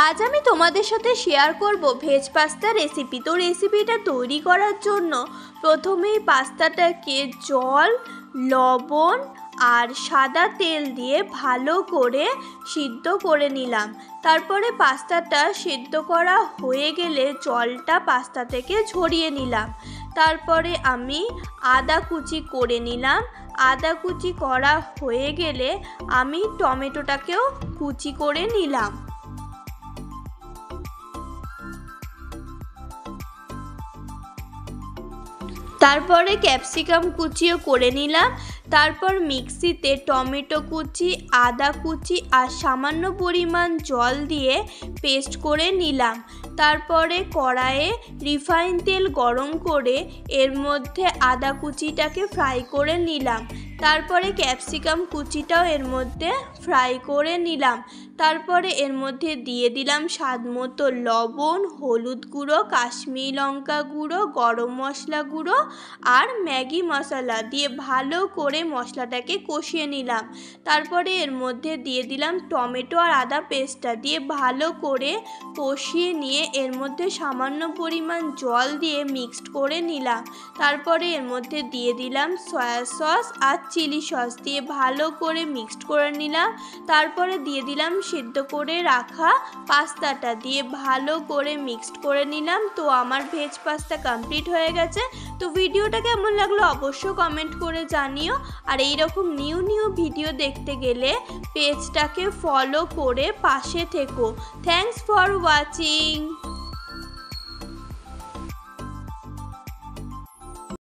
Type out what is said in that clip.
আজ আমি তোমাদের সাথে শেয়ার করব ভেজ পাস্তা রেসিপি। তো রেসিপিটা তৈরি করার জন্য প্রথমেই পাস্তাটাকে জল, লবণ আর সাদা তেল দিয়ে ভালো করে সিদ্ধ করে নিলাম। তারপরে পাস্তাটা সিদ্ধ করা হয়ে গেলে জলটা পাস্তা থেকে ঝরিয়ে নিলাম। তারপরে আমি আদা কুচি করে নিলাম। আদা কুচি করা হয়ে গেলে আমি টমেটোটাকেও কুচি করে নিলাম। তারপরে ক্যাপসিকাম কুচিও করে নিলাম। তারপর মিক্সিতে টমেটো কুচি, আদা কুচি আর সামান্য পরিমাণ জল দিয়ে পেস্ট করে নিলাম। তারপরে কড়াইয়ে রিফাইন তেল গরম করে এর মধ্যে আদা কুচিটাকে ফ্রাই করে নিলাম। তারপরে ক্যাপসিকাম কুচিটাও এর মধ্যে ফ্রাই করে নিলাম। তারপরে এর মধ্যে দিয়ে দিলাম স্বাদ মতো লবণ, হলুদ গুঁড়ো, কাশ্মীরি লঙ্কা গুঁড়ো, গরম মশলা গুঁড়ো আর ম্যাগি মশলা দিয়ে ভালো করে মশলাটাকে কষিয়ে নিলাম। তারপরে এর মধ্যে দিয়ে দিলাম টমেটো আর আদা পেস্টটা দিয়ে ভালো করে কষিয়ে নিয়ে এর মধ্যে সামান্য পরিমাণ জল দিয়ে মিক্সড করে নিলাম। তারপরে এর মধ্যে দিয়ে দিলাম সয়া সস আর চিলি সস দিয়ে ভালো করে মিক্সড করে নিলাম। তারপরে দিয়ে দিলাম সিদ্ধ করে রাখা পাস্তাটা দিয়ে ভালো করে মিক্সড করে নিলাম। তো আমার ভেজ পাস্তা কমপ্লিট হয়ে গেছে। তো ভিডিওটা কেমন লাগলো অবশ্যই কমেন্ট করে জানিও। আর এইরকম নিউ ভিডিও দেখতে গেলে পেজটাকে ফলো করে পাশে থেকো। Thanks for watching.